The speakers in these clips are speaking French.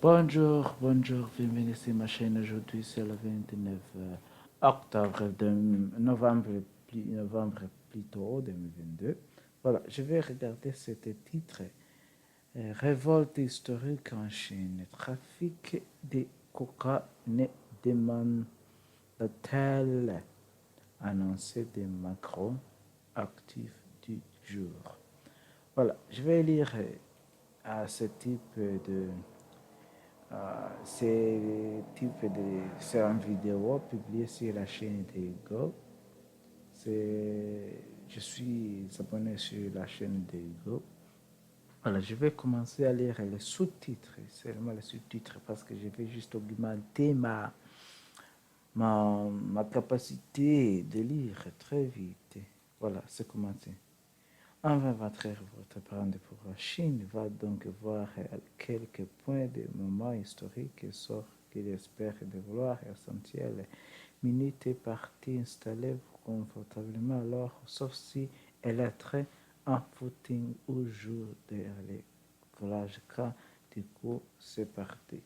Bonjour, bienvenue sur ma chaîne. Aujourd'hui, c'est le 29 octobre de novembre plutôt 2022. Voilà, je vais regarder ce titre. Révolte historique en Chine. Trafic de cocaïne demande-t-elle annoncé de Macron actif du jour. Voilà, je vais lire à ce type de c'est une vidéo publiée sur la chaîne de Go. Je suis abonné sur la chaîne de Go. Voilà, je vais commencer à lire les sous-titres, seulement les sous-titres, parce que je vais juste augmenter ma capacité de lire très vite. Voilà, c'est commencé. En 24 heures, votre parent pour la Chine va donc voir quelques points de moments historiques sauf qu'il espère de vouloir essentiel. Minute et partie, installez-vous confortablement alors, sauf si elle est très en footing ou jour derrière les collages car du coup c'est parti.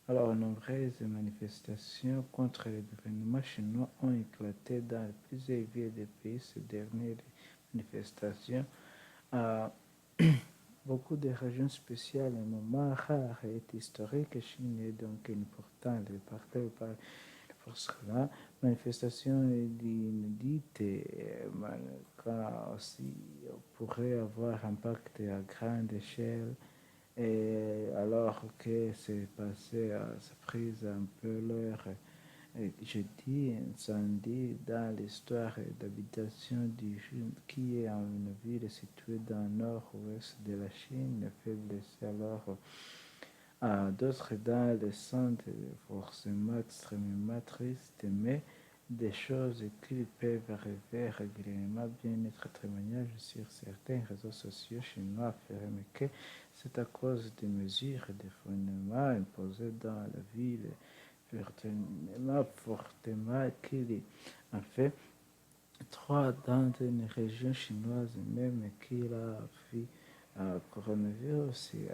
Alors, nombreuses manifestations contre le gouvernement chinois ont éclaté dans plusieurs villes du pays ces dernières manifestations à beaucoup de régions spéciales, un moment rare et historique. Chine est donc important de partage par pour cela. Manifestation inédite quand aussi pourrait avoir impact à grande échelle et alors que c'est passé à sa prise un peu l'heure jeudi, incendie dans l'histoire d'habitation du Chine, qui est une ville située dans le nord-ouest de la Chine, fait blesser alors à d'autres dans le centre, forcément extrêmement triste, mais des choses qui peuvent arriver régulièrement, bien être témoignage sur certains réseaux sociaux chinois affirment que c'est à cause des mesures de fondement imposées dans la ville fortement qu'il est. En fait, trois dans une région chinoise même qu'il a fait coronavirus et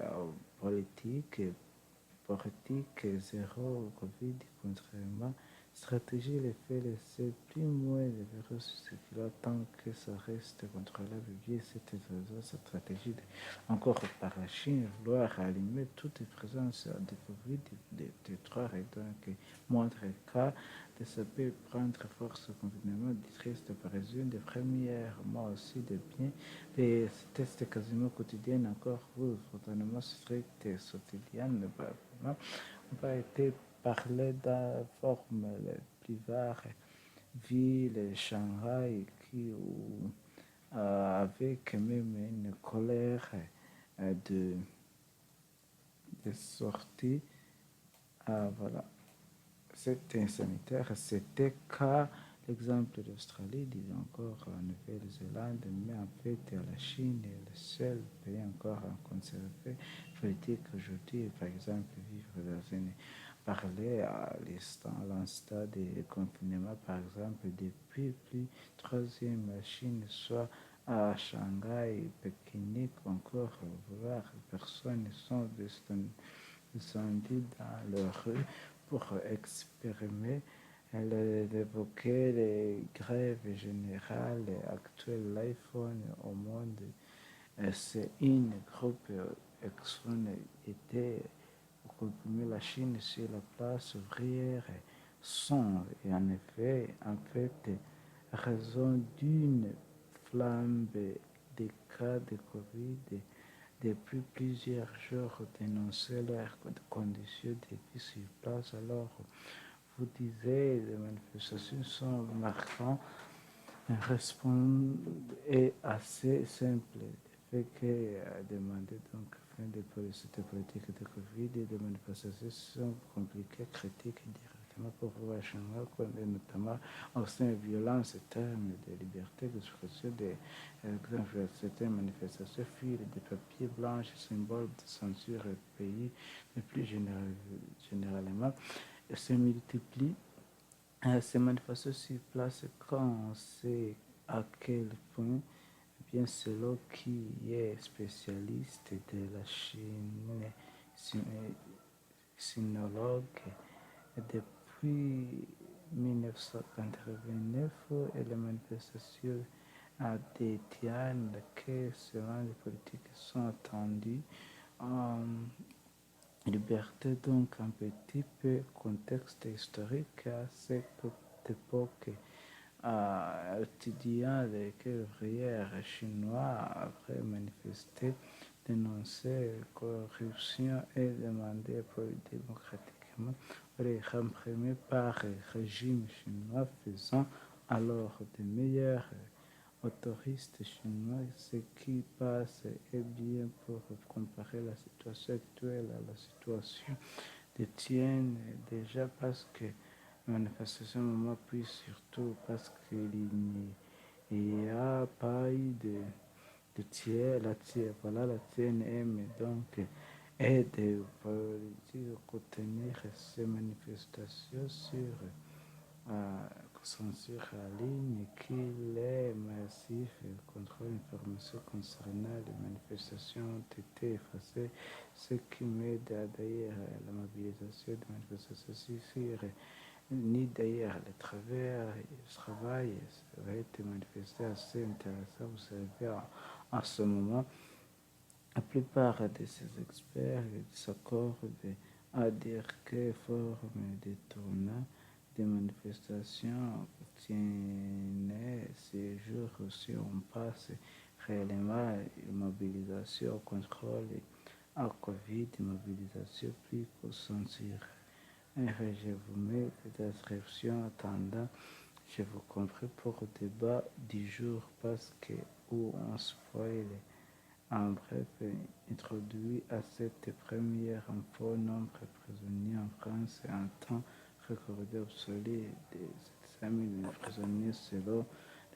politique zéro Covid, contrairement stratégie les faits laisser plus moins de virus circulant tant que ça reste contrôlable via cette stratégie encore par la Chine vouloir allumer toute présence de Covid de trois et donc moindre cas de ça peut prendre force confinement du triste parisien de première mois aussi de bien les tests quasiment quotidiens encore vous totalement stricts et quotidiennes n'ont pas été parlé de la forme les plus vaste ville Shanghai qui avec même une colère de, de sortie. Voilà. C'était sanitaire. C'était cas l'exemple d'Australie, disons encore la Nouvelle-Zélande, mais en fait la Chine est le seul pays encore à conserver politique aujourd'hui. Par exemple, vivre dans une parler à l'instant des confinements, par exemple, depuis plus de troisième Chine, soit à Shanghai, Pékin, encore voir personnes sont descendues dans leur rue pour expérimenter. Elle évoquait les grèves générales actuelles. L'iPhone au monde, c'est une groupe Exxon était pour comprimer la Chine sur la place ouvrière sont, et en fait, raison d'une flambe des cas de Covid depuis plusieurs jours dénoncer leurs conditions de vie sur place. Alors, vous disiez, les manifestations sont marquantes. Un réponse est assez simple. Le fait que demander donc fin de cette politique de Covid et de manifestations sont compliquées, critiques directement pour voir Shanghai, notamment au sein de violence, termes de liberté d'expression, certaines manifestations furent des papiers blancs, symboles de censure du pays, mais plus généralement, se multiplient ces manifestations sur place quand on sait à quel point, bien selon qui est spécialiste de la Chine, sinologue. Depuis 1989, les manifestations détiennent que selon les politiques sont attendues en liberté, donc un petit peu contexte historique à cette époque. Étudiants et ouvrières chinois avaient manifesté, dénoncé la corruption et demandé pour démocratiquement les réprimés par le régime chinois, faisant alors des meilleurs autoristes chinois, ce qui passe est bien pour comparer la situation actuelle à la situation de Tien, déjà parce que la manifestation moment, puis surtout parce qu'il n'y a pas eu de tiers, voilà, la TNM, donc, et de politiques contenir ces manifestations sur censure en ligne, qu'il est massif et le contrôle d'informations concernant les manifestations ont été effacés, ce qui m'aide d'ailleurs à la mobilisation des manifestations sur ni d'ailleurs le travail va être manifesté assez intéressant. Vous savez, en ce moment, la plupart de ces experts s'accordent à dire que forme de tournant des manifestations tiennent ces jours si on passe réellement une mobilisation au contrôle à Covid, mobilisation plus qu'au censure. Je vous mets des descriptions attendant, je vous compris pour le débat du jour parce que où on spoil en bref, introduit à cette première info, nombre de prisonniers en France et un temps recordé obsolète de 700 000 prisonniers selon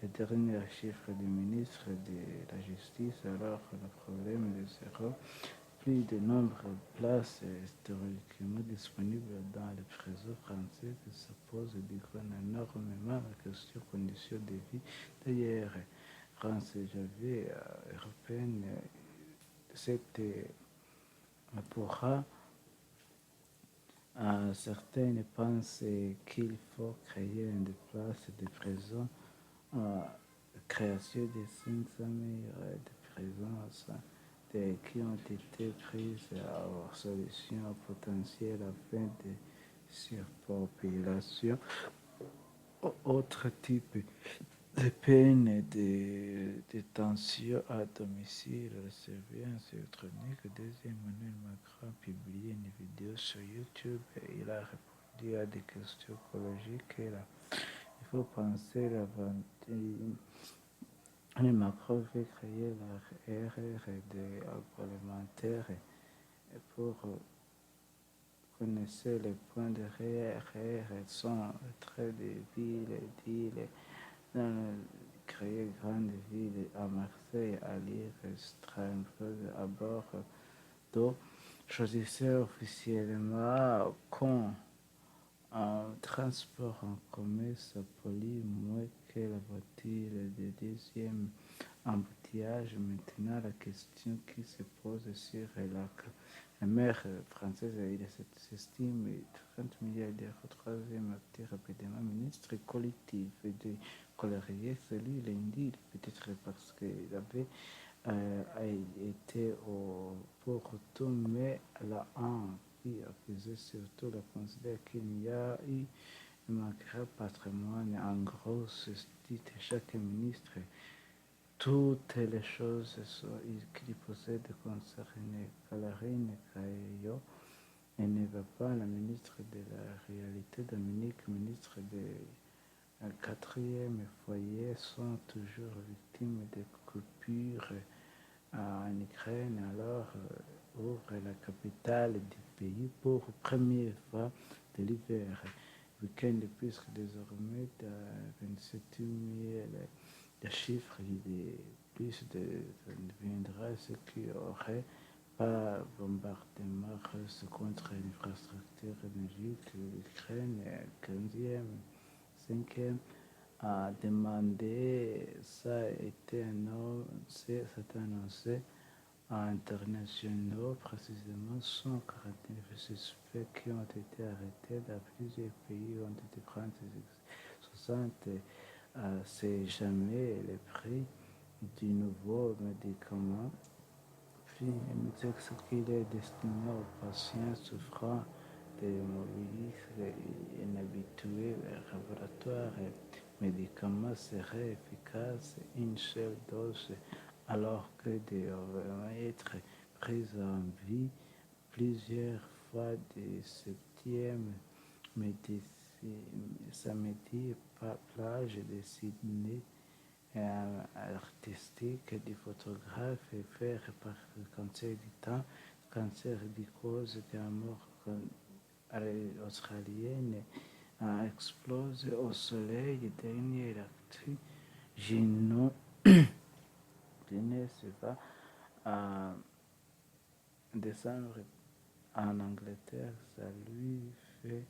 les derniers chiffres du ministre de la Justice, alors que le problème est zéro. Plus de nombreuses places historiquement disponibles dans les prisons françaises, ça pose énormément la question des conditions de vie. D'ailleurs, France j'avais européenne, c'était pourra certaines pensent qu'il faut créer une place de prison, création de 500 000 de prisons qui ont été prises en solution potentielle afin de surpopulation. Autre type de peine de détention à domicile, la surveillance électronique. Deuxième, Emmanuel Macron a publié une vidéo sur YouTube et il a répondu à des questions écologiques. Il faut penser l'avenir. Macron veut créer la RRD agroalimentaire pour connaître les points de RRD sont très des villes, d'îles, dans créer grande ville à Marseille, à Lille, Strasbourg, à Bordeaux. Choisissez officiellement quand un transport en commun, ça pollue moins que la voiture de deuxième embouteillage. Maintenant, la question qui se pose sur la mer française, il s'estime 30 milliards d'euros. Troisième acteur rapidement, ministre collectif de colérier, celui lundi, peut-être parce qu'il avait été au Porto, mais la qui faisait surtout la considère qu'il y a eu un manquera patrimoine. En gros, ce dit chaque ministre toutes les choses qu'il possède concernent Calarine Caillot et ne va pas la ministre de la réalité Dominique, ministre de quatrième foyer, sont toujours victimes de coupures en Ukraine, alors ouvre la capitale du pays pour première fois de l'hiver. Week-end puisque désormais de 27 000 le chiffre de plus deviendra ce qui aurait pas bombardement russe contre l'infrastructure énergétique. L'Ukraine, 15e, 5e, a demandé, ça a été annoncé, internationaux, précisément 149 suspects qui ont été arrêtés dans plusieurs pays ont été pris 60. C'est jamais le prix du nouveau médicament. Puis, il nous dit qu'il est destiné aux patients souffrant de mobilisme inhabitué. Le laboratoire et médicaments serait efficace une seule dose, alors que devrait être prise en vie plusieurs fois de septième samedi par plage de Sydney artistique du photographe et fait par le cancer du temps, cancer du cause de la mort australienne a explosé au soleil. Dernière actu, Gino se va à décembre en Angleterre, ça lui fait,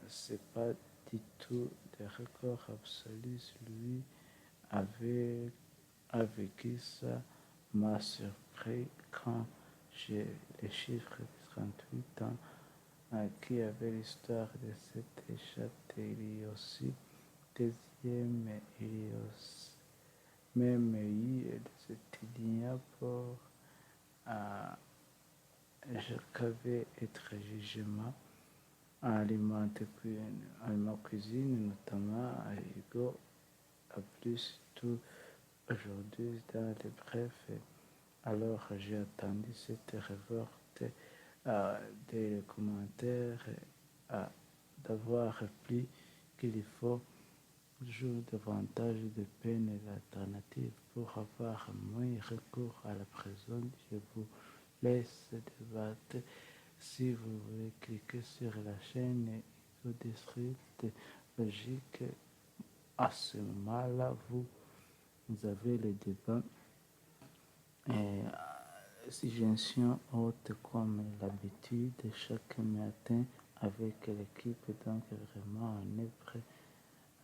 c'est pas du tout des records absolus. Lui avait vécu ça, m'a surpris quand j'ai les chiffres de 38 ans qui avait l'histoire de cette échappe. Il y a aussi deuxième, il y a aussi même eu des étudiants pour qu'avait être jugement aliment cuisine, notamment à Hugo, à plus tout aujourd'hui dans les brefs. Alors j'ai attendu cette révolte des commentaires d'avoir appris qu'il faut toujours davantage de peine et d'alternatives pour avoir moins recours à la prison. Je vous laisse débattre. Si vous voulez cliquer sur la chaîne Ego District Logique, à ce moment-là, vous avez le débat et suggestions hautes comme l'habitude chaque matin avec l'équipe. Donc vraiment on est prêt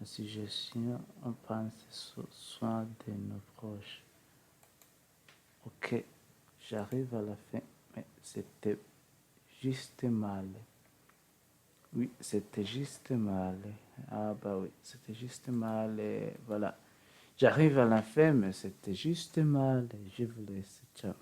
à suggestion, on pense soin de nos proches. Ok, j'arrive à la fin, mais c'était juste mal. Oui, c'était juste mal. Ah bah oui, c'était juste mal. Et voilà. J'arrive à la fin, mais c'était juste mal. Je vous laisse. Ciao.